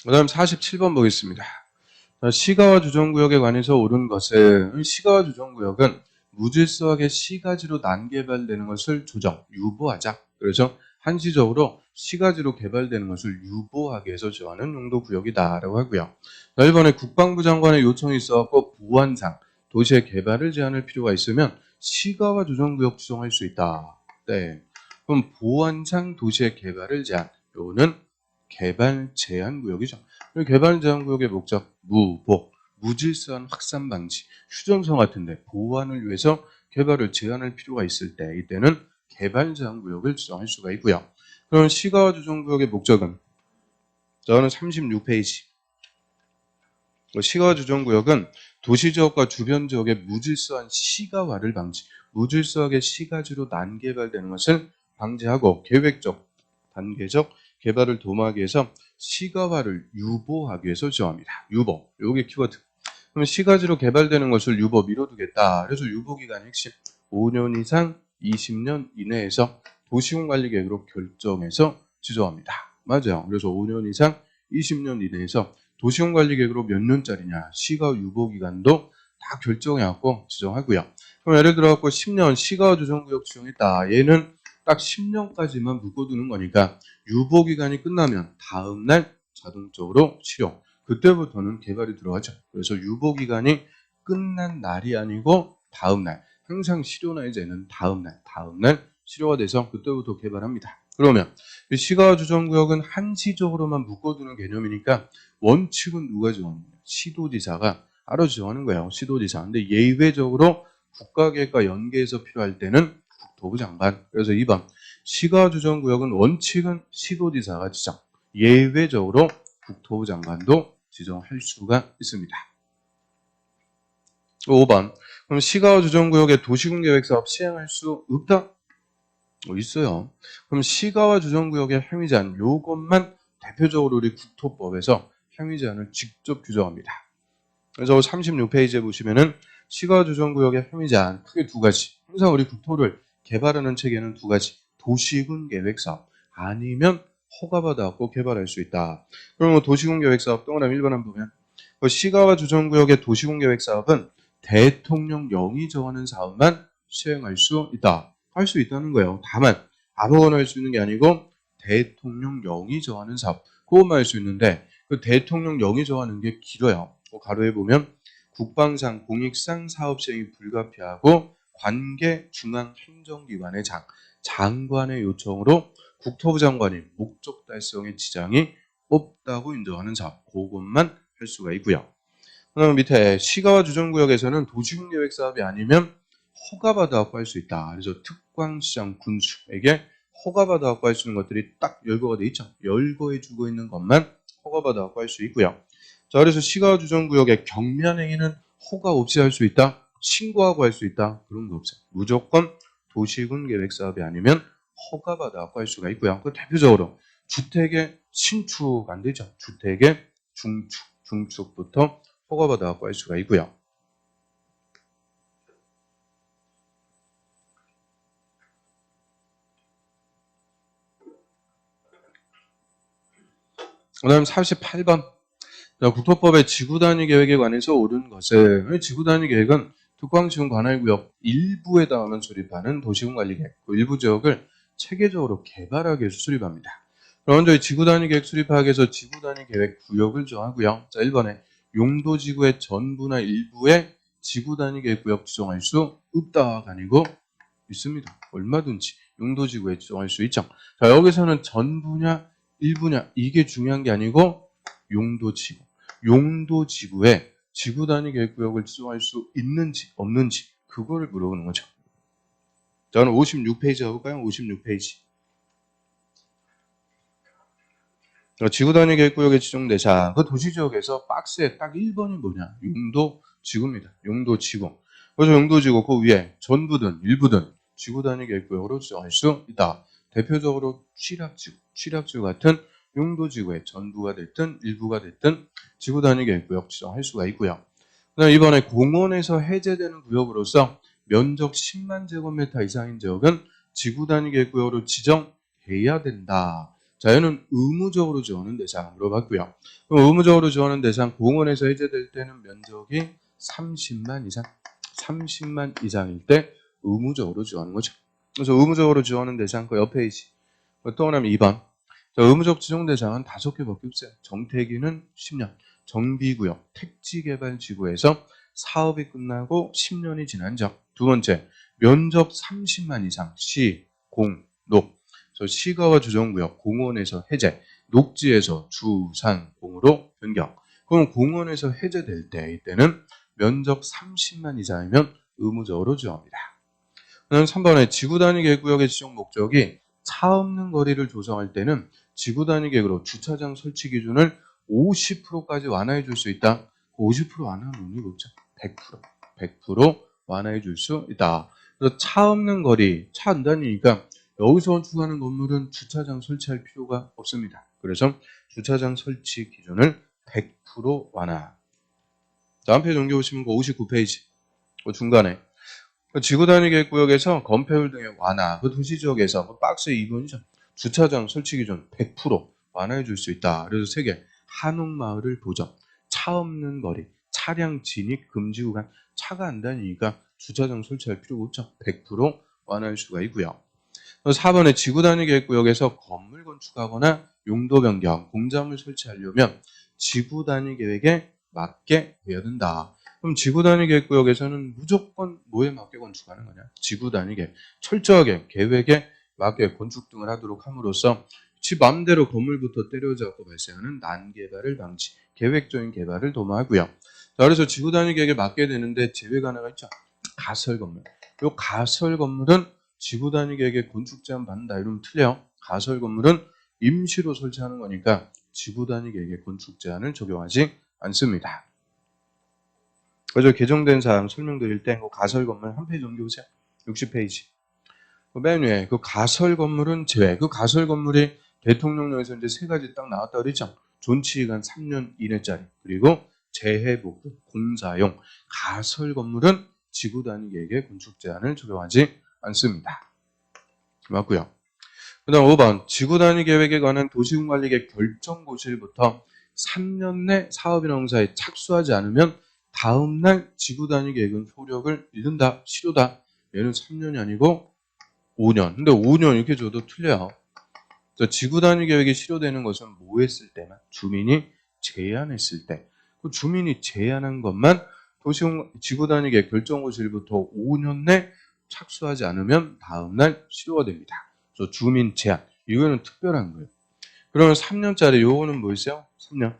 그 다음 47번 보겠습니다. 시가와 주정구역에 관해서 옳은 것은 시가와 주정구역은 무질서하게 시가지로 난개발되는 것을 조정, 유보하자. 그래서 한시적으로 시가지로 개발되는 것을 유보하기 위해서 정하는 용도구역이다라고 하고요. 1번에 국방부 장관의 요청이 있어서 보안상 도시의 개발을 제한할 필요가 있으면 시가와 주정구역 지정할 수 있다. 네. 그럼 보안상 도시의 개발을 제한, 요거는 개발 제한 구역이죠. 개발 제한 구역의 목적, 무보, 무질서한 확산 방지, 휴전선 같은데 보완을 위해서 개발을 제한할 필요가 있을 때, 이때는 개발 제한 구역을 지정할 수가 있고요. 그럼 시가와 주정 구역의 목적은 저는 36페이지. 시가와 주정 구역은 도시 지역과 주변 지역의 무질서한 시가화를 방지, 무질서하게 시가지로 난개발되는 것을 방지하고 계획적, 단계적 개발을 도모하기 위해서 시가화를 유보하기 위해서 지정합니다. 유보, 요게 키워드. 그럼 시가지로 개발되는 것을 유보 미뤄두겠다. 그래서 유보기간의 핵심 5년 이상 20년 이내에서 도시공관리계획으로 결정해서 지정합니다. 맞아요. 그래서 5년 이상 20년 이내에서 도시공관리계획으로 몇 년짜리냐, 시가 유보기간도 다 결정해갖고 지정하고요. 그럼 예를 들어갖고 10년 시가 조정구역 지정했다. 얘는 딱 10년까지만 묶어두는 거니까 유보기간이 끝나면 다음날 자동적으로 실용. 그때부터는 개발이 들어가죠. 그래서 유보기간이 끝난 날이 아니고 다음날. 항상 실효나이제는 다음날 실효가 돼서 그때부터 개발합니다. 그러면 시가 조정구역은 한시적으로만 묶어두는 개념이니까 원칙은 누가 정하느냐? 시도지사가 알아서 정하는 거예요. 시도지사. 근데 예외적으로 국가계획과 연계해서 필요할 때는 국토부 장관. 그래서 2번 시가 조정구역은 원칙은 시도지사가 지정. 예외적으로 국토부 장관도 지정할 수가 있습니다. 5번 그럼 시가와 주정구역의 도시군계획사업 시행할 수 없다? 있어요. 그럼 시가와 주정구역의 행위제한 요것만 대표적으로 우리 국토법에서 행위제한을 직접 규정합니다. 그래서 36페이지에 보시면은 시가와 주정구역의 행위제한 크게 두 가지. 항상 우리 국토를 개발하는 체계는 두 가지. 도시군계획사업 아니면 허가받아갖고 개발할 수 있다. 그러면 도시군계획사업 동그라미 1번 한번 보면 시가와 주정구역의 도시군계획사업은 대통령 영이 정하는 사업만 시행할 수 있다. 할 수 있다는 거예요. 다만 아무거나 할 수 있는 게 아니고 대통령 영이 정하는 사업. 그것만 할 수 있는데 그 대통령 영이 정하는 게 길어요. 가로에 보면 국방상 공익상 사업 시행이 불가피하고 관계 중앙 행정기관의 장관의 요청으로 국토부 장관이 목적 달성의 지장이 없다고 인정하는 사업. 그것만 할 수가 있고요. 그다음 밑에 시가와 주정구역에서는 도시군계획 사업이 아니면 허가받아갖고 할 수 있다. 그래서 특광시장 군수에게 허가받아갖고 할 수 있는 것들이 딱 열거가 돼 있죠. 열거해주고 있는 것만 허가받아갖고 할 수 있고요. 자, 그래서 시가와 주정구역의 경미행위는 허가 없이 할 수 있다. 신고하고 할 수 있다. 그런 거 없어요. 무조건 도시군계획 사업이 아니면 허가받아갖고 할 수가 있고요. 그 대표적으로 주택의 신축 안 되죠. 주택의 중축부터 허가받아갖고 할 수가 있고요. 그 다음 48번. 국토법의 지구단위 계획에 관해서 옳은 것은 지구단위 계획은 특광시군 관할구역 일부에 닿으면 수립하는 도시군관리계획 그 일부 지역을 체계적으로 개발하기 위해서 수립합니다. 그럼 먼저 지구단위 계획 수립하기 위해서 지구단위 계획 구역을 정하고요. 자, 1번에 용도지구의 전부나 일부에 지구단위 계획 구역 지정할 수 없다가 아니고 있습니다. 얼마든지 용도지구에 지정할 수 있죠. 자, 여기서는 전부냐 일부냐 이게 중요한 게 아니고 용도지구에 지구단위 계획구역을 지정할 수 있는지 없는지 그거를 물어보는 거죠. 저는 56페이지 가볼까요? 56페이지. 지구단위 계획구역에 지정되자 그 도시지역에서 박스에 딱 1번이 뭐냐? 용도지구입니다. 용도지구. 그래서 용도지구 그 위에 전부든 일부든 지구단위 계획구역으로 지정할 수 있다. 대표적으로 취락지구 같은 용도지구의 전부가 됐든 일부가 됐든 지구단위 계획구역 지정할 수가 있고요. 그다음 이번에 공원에서 해제되는 구역으로서 면적 10만 제곱미터 이상인 지역은 지구단위 계획구역으로 지정해야 된다. 자, 얘는 의무적으로 지원하는 대상으로 봤고요. 그럼 의무적으로 지원하는 대상 공원에서 해제될 때는 면적이 30만 이상, 30만 이상일 때 의무적으로 지원하는 거죠. 그래서 의무적으로 지원하는 대상 그 옆에 있지. 또 하나는 2번. 자, 의무적 지정 대상은 5개밖에 없어요. 정태기는 10년, 정비구역, 택지개발지구에서 사업이 끝나고 10년이 지난 적. 두 번째, 면적 30만 이상, 시, 공, 녹. 시가와 주정구역, 공원에서 해제, 녹지에서 주, 산, 공으로 변경. 그럼 공원에서 해제될 때, 이때는 면적 30만 이상이면 의무적으로 지정합니다. 그다음 3번에 지구 단위 계획구역의 지정 목적이 차 없는 거리를 조성할 때는 지구 단위 계획으로 주차장 설치 기준을 50%까지 완화해 줄 수 있다. 50% 완화는 의미가 없죠. 100%, 100% 완화해 줄 수 있다. 그래서 차 없는 거리, 차 안 다니니까 여기서 건축하는 건물은 주차장 설치할 필요가 없습니다. 그래서 주차장 설치 기준을 100% 완화. 다음 페이지 넘겨보시면 59페이지. 그 중간에 지구 단위 계획구역에서 건폐율 등의 완화, 그 도시지역에서 박스 2번이죠. 주차장 설치 기준 100% 완화해 줄 수 있다. 그래서 3개. 한옥마을을 도정, 차 없는 거리, 차량 진입 금지 구간, 차가 안 다니니까 주차장 설치할 필요가 없죠. 100% 완화할 수가 있고요. 4번에 지구 단위 계획구역에서 건물 건축하거나 용도 변경, 공작물 설치하려면 지구 단위 계획에 맞게 해야 된다. 그럼 지구 단위 계획구역에서는 무조건 뭐에 맞게 건축하는 거냐? 지구 단위 계획. 철저하게 계획에 맞게 건축 등을 하도록 함으로써 지 마음대로 건물부터 때려잡고 발생하는 난개발을 방지, 계획적인 개발을 도모하고요. 자, 그래서 지구 단위 계획에 맞게 되는데 제외가 하나가 있죠. 가설 건물. 이 가설 건물은 지구 단위 계획에 건축 제한 받는다 이러면 틀려. 가설 건물은 임시로 설치하는 거니까 지구 단위 계획에 건축 제한을 적용하지 않습니다. 그래서 개정된 사항 설명드릴 때 그 가설 건물 한 페이지 넘겨보세요. 60페이지. 맨 위에 그 가설 건물은 제외. 그 가설 건물이 대통령령에서 이제 3가지 딱 나왔다 그랬죠. 존치기간 3년 이내짜리. 그리고 재해복구, 공사용. 가설 건물은 지구 단위 계획에 건축 제한을 적용하지 않습니다. 맞고요. 그 다음 5번 지구 단위 계획에 관한 도시군관리계획 결정고시일부터 3년 내 사업이나 공사에 착수하지 않으면 다음 날 지구 단위 계획은 효력을 잃는다. 실효다. 얘는 3년이 아니고 5년. 근데 5년 이렇게 줘도 틀려요. 지구 단위 계획이 실효되는 것은 뭐 했을 때만? 주민이 제안했을 때. 그 주민이 제안한 것만 지구 단위 계획 결정고시일부터 5년 내 착수하지 않으면 다음 날 실효가 됩니다. 그래서 주민 제안. 이거는 특별한 거예요. 그러면 3년짜리 요거는 뭐였어요? 3년.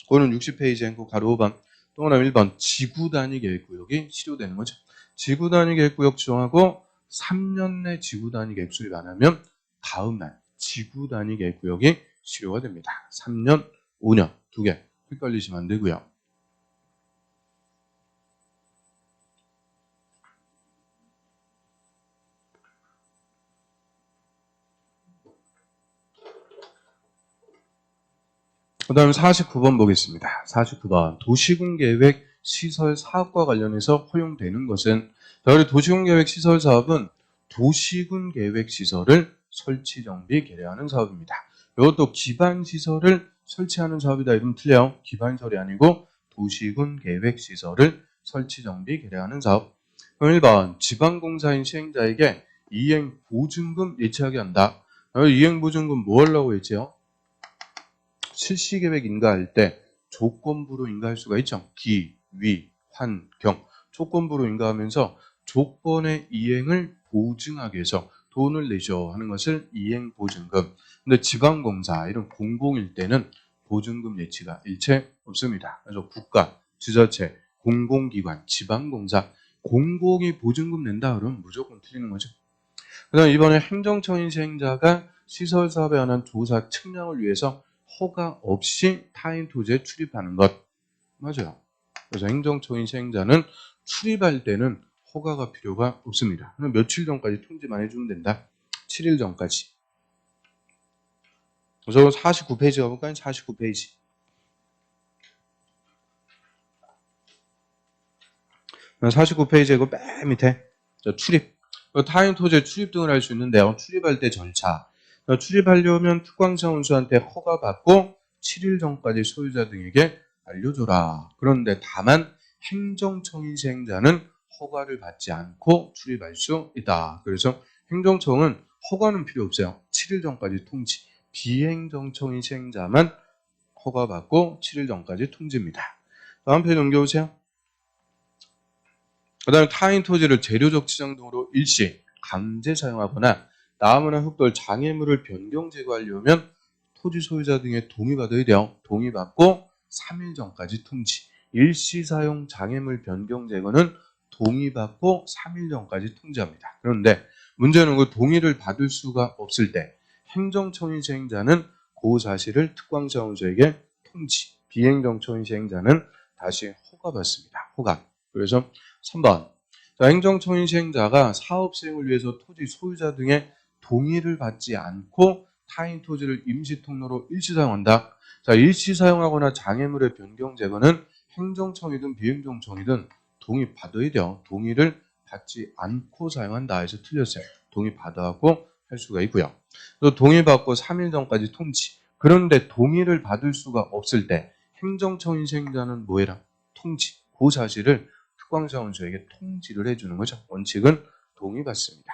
그거는 60페이지에 그 가로 5번. 또 하나 1번 지구 단위 계획구역이 실효되는 거죠. 지구 단위 계획구역 지정하고 3년 내 지구 단위 계획 수립 안 하면 다음 날 지구 단위 계획구역이 실효가 됩니다. 3년, 5년 두 개 헷갈리시면 안 되고요. 그 다음에 49번 보겠습니다. 49번 도시군계획 시설 사업과 관련해서 허용되는 것은 우리 도시군계획 시설 사업은 도시군계획 시설을 설치, 정비, 개량하는 사업입니다. 이것도 기반시설을 설치하는 사업이다 이러면 틀려요. 기반시설이 아니고 도시군계획 시설을 설치, 정비, 개량하는 사업. 그럼 1번 지방공사인 시행자에게 이행보증금 예치하게 한다. 이행보증금 뭐 하려고 했지요? 실시계획 인가할 때 조건부로 인가할 수가 있죠. 기, 위, 환, 경. 조건부로 인가하면서 조건의 이행을 보증하기 위해서 돈을 내죠 하는 것을 이행보증금. 근데 지방공사 이런 공공일 때는 보증금 예치가 일체 없습니다. 그래서 국가, 지자체, 공공기관, 지방공사, 공공이 보증금 낸다 그러면 무조건 틀리는 거죠. 그 다음 이번에 행정처인 시행자가 시설사업에 관한 조사 측량을 위해서 허가 없이 타인 토지에 출입하는 것. 맞아요. 그래서 행정처인 시행자는 출입할 때는 허가가 필요가 없습니다. 며칠 전까지 통지만 해주면 된다. 7일 전까지. 그래서 49페이지 가볼까요? 49페이지. 49페이지에 그 맨 밑에 출입. 타인 토지에 출입 등을 할 수 있는데요. 출입할 때 절차. 출입하려면 특광사원수한테 허가받고 7일 전까지 소유자 등에게 알려줘라. 그런데 다만 행정청인 시행자는 허가를 받지 않고 출입할 수 있다. 그래서 행정청은 허가는 필요 없어요. 7일 전까지 통지. 비행정청인 시행자만 허가받고 7일 전까지 통지입니다. 다음 페이지 넘겨보세요. 그 다음에 타인 토지를 재료적 지정 등으로 일시 강제 사용하거나 나무나 흙돌 장애물을 변경 제거하려면 토지 소유자 등의 동의받아야 돼요. 동의받고 3일 전까지 통지. 일시 사용 장애물 변경 제거는 동의받고 3일 전까지 통지합니다. 그런데 문제는 그 동의를 받을 수가 없을 때 행정청인 시행자는 그 사실을 특광사원소에게 통지, 비행정청인 시행자는 다시 허가받습니다. 허가. 그래서 3번. 행정청인 시행자가 사업 시행을 위해서 토지 소유자 등의 동의를 받지 않고 타인 토지를 임시 통로로 일시 사용한다. 일시 사용하거나 장애물의 변경 제거는 행정청이든 비행정청이든 동의 받아야 돼요. 동의를 받지 않고 사용한다 해서 틀렸어요. 동의 받아갖고 할 수가 있고요. 또 동의 받고 3일 전까지 통지. 그런데 동의를 받을 수가 없을 때 행정청인 시행자는 뭐해라? 통지. 그 사실을 특광사원소에게 통지를 해주는 거죠. 원칙은 동의받습니다.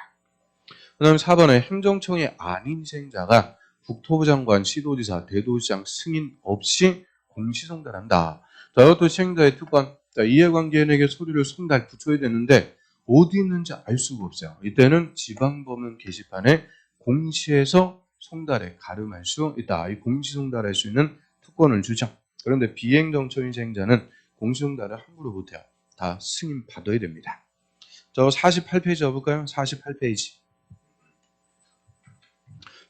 그 다음에 4번에 행정청이 아닌 시행자가 국토부 장관, 시도지사, 대도시장 승인 없이 공시송달한다. 이것도 시행자의 특권, 이해관계인에게 서류를 송달 붙여야 되는데 어디 있는지 알 수가 없어요. 이때는 지방법원 게시판에 공시해서 송달에 가름할 수 있다. 이 공시송달할 수 있는 특권을 주죠. 그런데 비행정청인 시행자는 공시송달을 함부로 못해요. 다 승인 받아야 됩니다. 48페이지 가볼까요? 48페이지.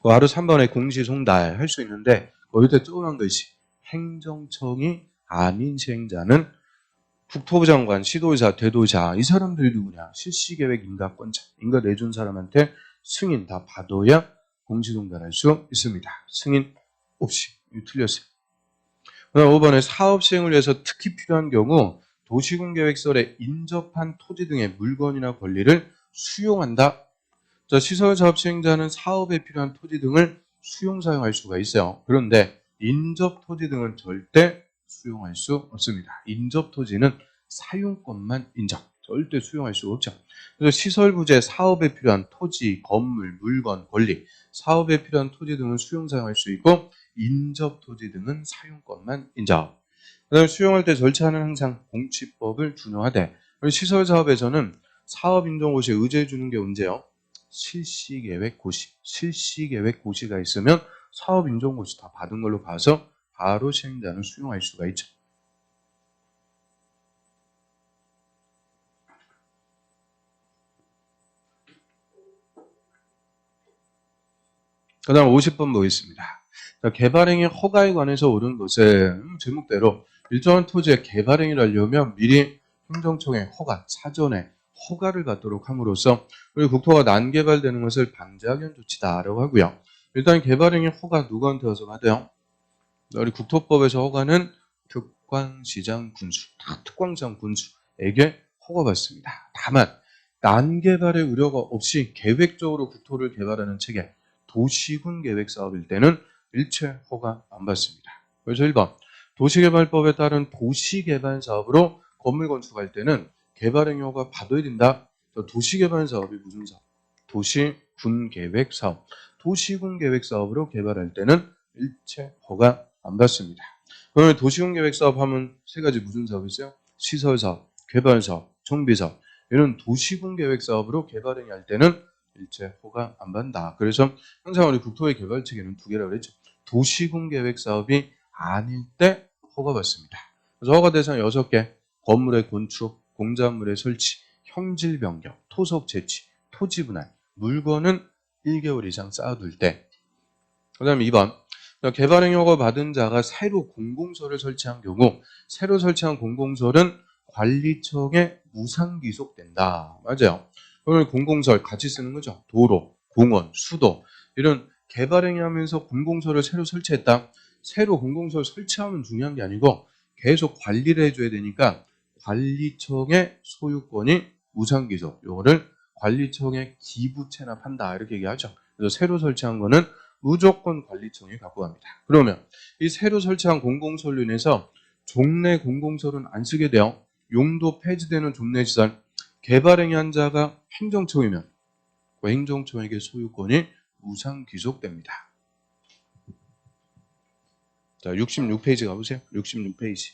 바로 3번에 공시송달 할 수 있는데 거기에 조그만 것이 행정청이 아닌 시행자는 국토부 장관, 시도지사, 대도시사 이 사람들이 누구냐? 실시계획 인가권자, 인가 내준 사람한테 승인 다 받아야 공시송달할 수 있습니다. 승인 없이. 이거 틀렸어요. 그다음 5번에 사업 시행을 위해서 특히 필요한 경우 도시군계획서에 인접한 토지 등의 물건이나 권리를 수용한다. 시설 사업 시행자는 사업에 필요한 토지 등을 수용 사용할 수가 있어요. 그런데 인접 토지 등은 절대 수용할 수 없습니다. 인접 토지는 사용권만 인정, 절대 수용할 수 없죠. 그래서 시설 부재, 사업에 필요한 토지, 건물, 물건, 권리, 사업에 필요한 토지 등은 수용 사용할 수 있고 인접 토지 등은 사용권만 인정. 그다음에 수용할 때 절차는 항상 공치법을 준용하되 시설 사업에서는 사업 인정 고시에 의제해 주는 게 언제요? 실시계획 고시. 실시계획 고시가 있으면 사업 인정 고시 다 받은 걸로 봐서 바로 시행자는 수용할 수가 있죠. 그 다음 50번 보겠습니다. 개발행위 허가에 관해서 옳은 것은 제목대로 일정한 토지의 개발행위를 하려면 미리 행정청의 허가, 사전에 허가를 받도록 함으로써 우리 국토가 난개발되는 것을 방지하기 위한 조치다라고 하고요. 일단 개발행위 허가 누구한테 와서 받아요? 우리 국토법에서 허가는 특광시장 군수, 특광시장 군수에게 허가받습니다. 다만 난개발의 우려가 없이 계획적으로 국토를 개발하는 체계, 도시군 계획 사업일 때는 일체 허가 안 받습니다. 그래서 1번 도시개발법에 따른 도시개발 사업으로 건물 건축할 때는 개발행위 허가 받아야 된다. 도시개발 사업이 무슨 사업? 도시군 계획 사업. 도시군 계획 사업으로 개발할 때는 일체 허가 안 받습니다. 그러면 도시군 계획 사업 하면 세 가지 무슨 사업이 있어요? 시설 사업, 개발 사업, 정비 사업. 이런 도시군 계획 사업으로 개발행위 할 때는 일체 허가 안 받는다. 그래서 항상 우리 국토의 개발 체계는 두 개라고 했죠. 도시군 계획 사업이 아닐 때 허가 받습니다. 그래서 허가 대상 6개, 건물의 건축, 공작물의 설치, 형질 변경, 토속 재치, 토지 분할, 물건은 1개월 이상 쌓아둘 때. 그 다음에 2번. 개발행위 허가 받은 자가 새로 공공소를 설치한 경우 새로 설치한 공공소는 관리청에 무상 귀속된다. 맞아요. 오늘 공공설 같이 쓰는 거죠. 도로, 공원, 수도 이런 개발행위 하면서 공공소를 새로 설치했다. 새로 공공소를 설치하면 중요한 게 아니고 계속 관리를 해줘야 되니까 관리청의 소유권이 무상 귀속. 요거를 관리청에 기부 체납한다 이렇게 얘기하죠. 그래서 새로 설치한 거는 무조건 관리청이 갖고 갑니다. 그러면 이 새로 설치한 공공시설로 인해서 종래 공공시설은 안 쓰게 돼요. 용도 폐지되는 종래시설 개발행위한 자가 행정청이면 그 행정청에게 소유권이 무상 귀속됩니다. 자, 66페이지 가보세요. 66페이지.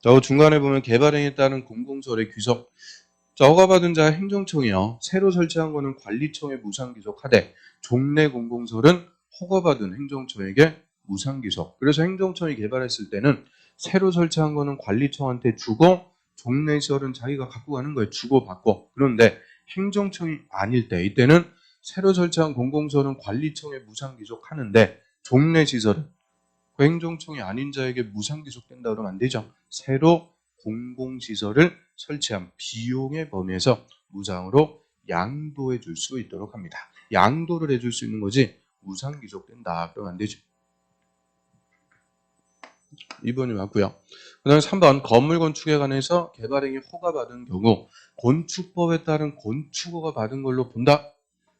저 중간에 보면 개발행위에 따른 공공시설의 귀속. 자, 허가받은 자 행정청이요. 새로 설치한 거는 관리청에 무상귀속하되 종래 공공시설은 허가받은 행정청에게 무상귀속. 그래서 행정청이 개발했을 때는 새로 설치한 거는 관리청한테 주고 종래 시설은 자기가 갖고 가는 거예요. 주고받고. 그런데 행정청이 아닐 때 이때는 새로 설치한 공공시설은 관리청에 무상귀속하는데 종래 시설은 그 행정청이 아닌 자에게 무상귀속된다 그러면 안 되죠. 새로 공공시설을 설치한 비용의 범위에서 무상으로 양도해 줄 수 있도록 합니다. 양도를 해줄 수 있는 거지 무상귀속된다 그러면 안 되죠. 2번이 맞고요. 그 다음에 3번 건물 건축에 관해서 개발행위 허가받은 경우 건축법에 따른 건축허가 받은 걸로 본다.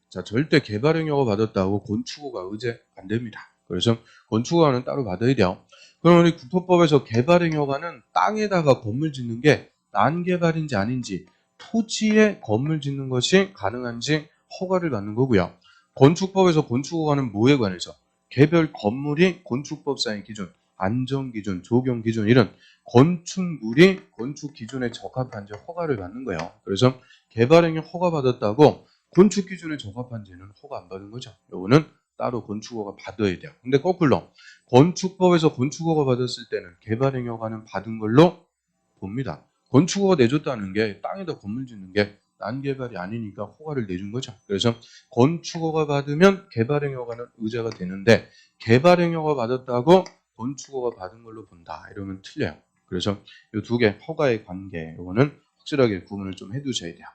자, 절대 개발행위 허가 받았다고 건축허가 의제 안 됩니다. 그래서 건축허가는 따로 받아야 돼요. 그럼 우리 국토법에서 개발행위 허가는 땅에다가 건물 짓는 게 난개발인지 아닌지 토지에 건물 짓는 것이 가능한지 허가를 받는 거고요. 건축법에서 건축허가는 뭐에 관해서 개별 건물이 건축법상의 기준, 안전기준, 조경기준 이런 건축물이 건축 기준에 적합한지 허가를 받는 거예요. 그래서 개발행위 허가 받았다고 건축 기준에 적합한지는 허가 안 받은 거죠. 요거는 따로 건축허가 받아야 돼요. 근데 거꾸로 건축법에서 건축허가 받았을 때는 개발행위 허가는 받은 걸로 봅니다. 건축허가 내줬다는 게 땅에다 건물 짓는 게 난개발이 아니니까 허가를 내준 거죠. 그래서 건축허가 받으면 개발행위 허가는 의제가 되는데 개발행위 허가 받았다고 건축허가 받은 걸로 본다. 이러면 틀려요. 그래서 이 두 개 허가의 관계 이거는 확실하게 구분을 좀 해두셔야 돼요.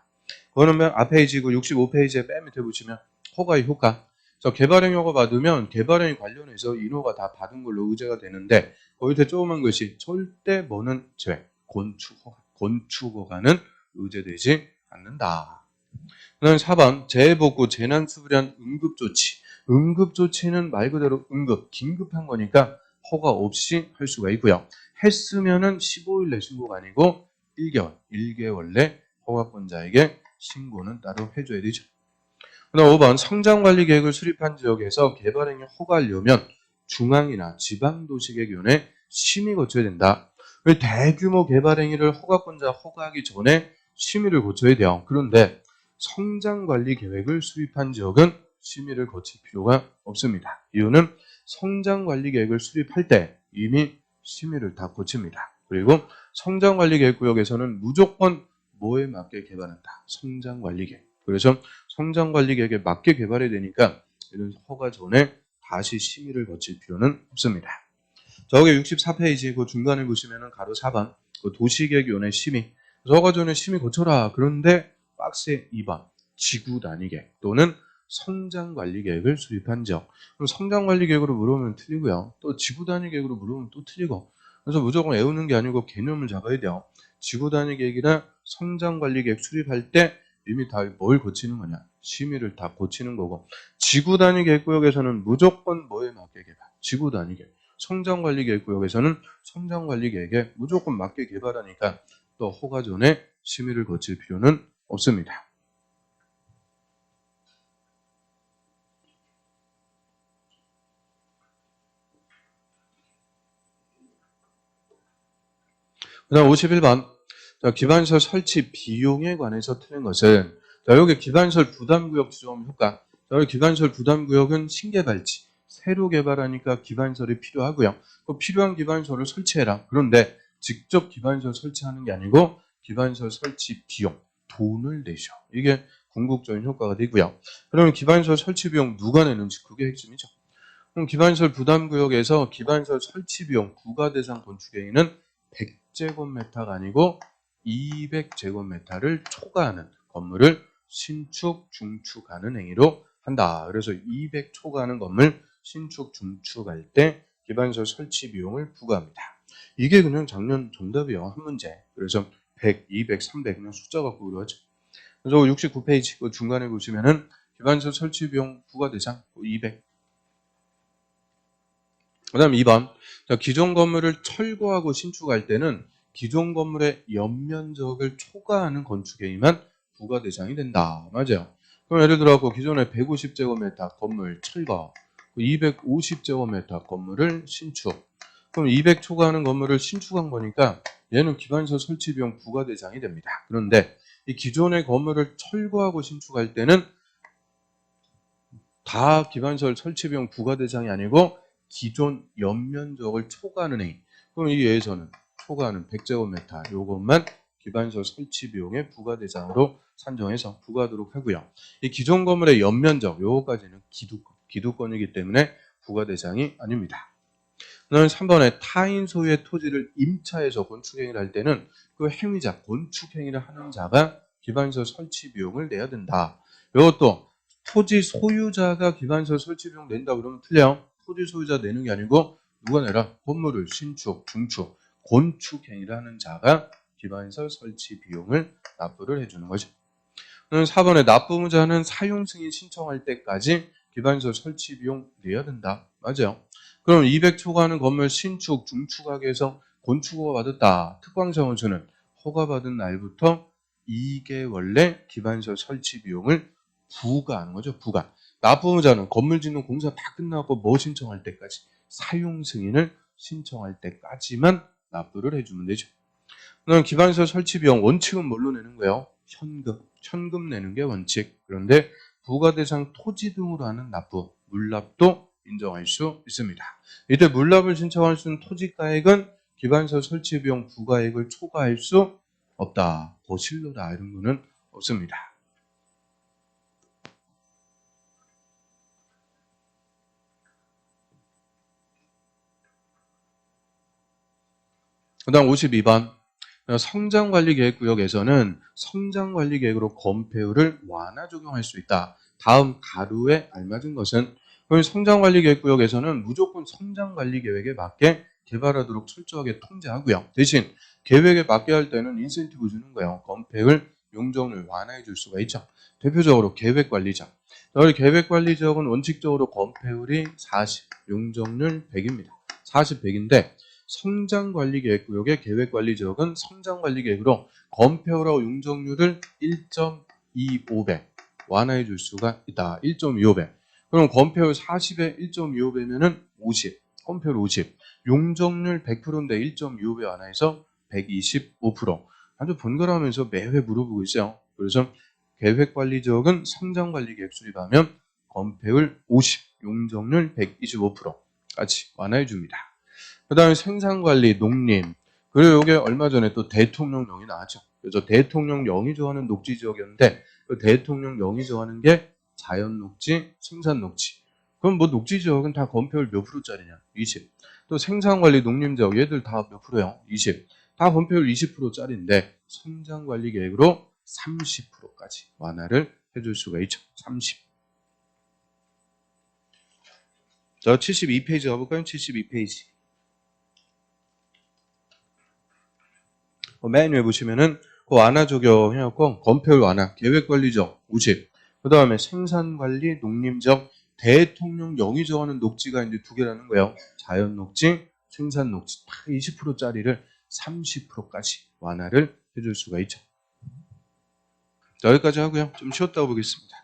그거는 앞에 지고 65페이지에 맨 밑에 보시면 허가의 효과. 그래서 개발행위 허가 받으면 개발행위 관련해서 인허가 다 받은 걸로 의제가 되는데 거기 더 조그만 것이 절대 뭐는 제외. 건축허가. 건축허가는 의제되지 않는다. 그다음 4번 재해복구 재난수리한 응급조치. 응급조치는 말 그대로 응급, 긴급한 거니까 허가 없이 할 수가 있고요. 했으면은 15일 내 신고가 아니고 1개월 내 허가권자에게 신고는 따로 해줘야 되죠. 그다음 5번 성장관리계획을 수립한 지역에서 개발행위 허가하려면 중앙이나 지방도시계획위원회 심의 거쳐야 된다. 대규모 개발행위를 허가권자 허가하기 전에 심의를 거쳐야 돼요. 그런데 성장관리계획을 수립한 지역은 심의를 거칠 필요가 없습니다. 이유는 성장관리계획을 수립할 때 이미 심의를 다 거칩니다. 그리고 성장관리계획구역에서는 무조건 뭐에 맞게 개발한다? 성장관리계획. 그래서 성장관리계획에 맞게 개발해야 되니까 이런 허가 전에 다시 심의를 거칠 필요는 없습니다. 저게 64페이지 그 중간에 보시면은 가로 4번 그 도시계획위원회 심의. 허가 전에 심의 거쳐라. 그런데 박스에 2번 지구단위계획 또는 성장관리계획을 수립한 지역. 그럼 성장관리계획으로 물어보면 틀리고요. 또 지구단위계획으로 물어보면 또 틀리고. 그래서 무조건 외우는 게 아니고 개념을 잡아야 돼요. 지구단위계획이나 성장관리계획 수립할 때 이미 다 뭘 거치는 거냐? 심의를 다 거치는 거고. 지구단위계획구역에서는 무조건 뭐에 맞게 개발? 지구단위계획. 성장관리계획구역에서는 성장관리계획에 무조건 맞게 개발하니까 또 허가 전에 심의를 거칠 필요는 없습니다. 그 다음 51번 기반시설 설치 비용에 관해서 틀린 것은 여기 기반시설 부담구역 지정 효과. 여기 기반시설 부담구역은 신개발지 새로 개발하니까 기반시설이 필요하고요. 그 필요한 기반시설을 설치해라. 그런데 직접 기반시설 설치하는 게 아니고 기반시설 설치 비용 돈을 내셔. 이게 궁극적인 효과가 되고요. 그러면 기반시설 설치 비용 누가 내는지 그게 핵심이죠. 그럼 기반시설 부담구역에서 기반시설 설치 비용 부과대상 건축행위는 100제곱미터가 아니고 200제곱미터를 초과하는 건물을 신축, 중축하는 행위로 한다. 그래서 200 초과하는 건물 신축, 중축할 때 기반시설 설치 비용을 부과합니다. 이게 그냥 작년 정답이에요. 한 문제. 그래서 100, 200, 300 그냥 숫자 갖고 그러죠. 그래서 69페이지 그 중간에 보시면은 기반시설 설치 비용 부과 대상 200. 그다음 2번. 자, 기존 건물을 철거하고 신축할 때는 기존 건물의 연면적을 초과하는 건축행위만 부과 대상이 된다. 맞아요. 그럼 예를 들어 기존에 150제곱미터 건물 철거, 250제곱미터 건물을 신축. 그럼 200 초과하는 건물을 신축한 거니까 얘는 기반시설 설치 비용 부과 대상이 됩니다. 그런데 이 기존의 건물을 철거하고 신축할 때는 다 기반시설 설치 비용 부과 대상이 아니고 기존 연면적을 초과하는 행위. 그럼 이 예에서는 초과하는 100제곱미터 요것만 기반시설 설치 비용의 부과 대상으로 산정해서 부과하도록 하고요. 이 기존 건물의 연면적 요거까지는 기득권이기 때문에 부과 대상이 아닙니다. 그다음에 3번에 타인 소유의 토지를 임차해서 건축행위를 할 때는 그 행위자, 건축행위를 하는 자가 기반시설 설치 비용을 내야 된다. 이것도 토지 소유자가 기반시설 설치 비용 낸다 그러면 틀려요. 토지 소유자 내는 게 아니고 누가 내라? 건물을 신축, 중축, 건축행위를 하는 자가 기반시설 설치 비용을 납부를 해주는 거죠. 4번에 납부자는 사용 승인 신청할 때까지 기반시설 설치 비용 내야 된다. 맞아요. 그럼 200 초과하는 건물 신축, 중축하기 위해서 건축허가 받았다. 특광사무소는 허가받은 날부터 2개월 내 기반시설 설치 비용을 부과하는 거죠. 부과. 납부자는 건물 짓는 공사 다 끝나고 뭐 신청할 때까지 사용 승인을 신청할 때까지만 납부를 해주면 되죠. 그럼 기반시설 설치 비용 원칙은 뭘로 내는 거예요? 현금 내는 게 원칙. 그런데 부과 대상 토지 등으로 하는 납부, 물납도 인정할 수 있습니다. 이때 물납을 신청할 수 있는 토지가액은 기반시설 설치 비용 부과액을 초과할 수 없다. 거실로다 이런 거는 없습니다. 그 다음 52번. 성장관리계획구역에서는 성장관리계획으로 건폐율을 완화 적용할 수 있다. 다음 가루에 알맞은 것은 성장관리계획구역에서는 무조건 성장관리계획에 맞게 개발하도록 철저하게 통제하고요. 대신 계획에 맞게 할 때는 인센티브 주는 거예요. 건폐율, 용적률 완화해 줄 수가 있죠. 대표적으로 계획관리적. 우리 계획관리적은 원칙적으로 건폐율이 40, 용적률 100입니다. 40, 100인데 성장관리계획구역의 계획관리지역은 성장관리계획으로 건폐율하고 용적률을 1.25배 완화해 줄 수가 있다. 1.25배. 그럼 건폐율 40에 1.25배면은 50. 건폐율 50. 용적률 100%인데 1.25배 완화해서 125%. 아주 번갈아가면서 매회 물어보고 있어요. 그래서 계획관리지역은 성장관리계획 수립하면 건폐율 50, 용적률 125%까지 완화해 줍니다. 그 다음에 생산관리, 농림. 그리고 이게 얼마 전에 또 대통령령이 나왔죠. 그래서 대통령령이 좋아하는 녹지지역이었는데 그 대통령령이 좋아하는 게 자연녹지, 생산녹지. 그럼 뭐 녹지지역은 다 건폐율 몇 프로짜리냐? 20. 또 생산관리, 농림지역 얘들 다 몇 프로요? 20. 다 건폐율 20%짜리인데 성장관리계획으로 30%까지 완화를 해줄 수가 있죠. 30. 자, 72페이지 가볼까요? 72페이지. 맨 위에 보시면은 그 완화 적용해갖고 건폐율 완화, 계획관리적 50, 그 다음에 생산관리, 농림적, 대통령 영이 정하는 녹지가 이제 두 개라는 거예요. 자연 녹지, 생산 녹지 다 20%짜리를 30%까지 완화를 해줄 수가 있죠. 자, 여기까지 하고요. 좀 쉬었다 보겠습니다.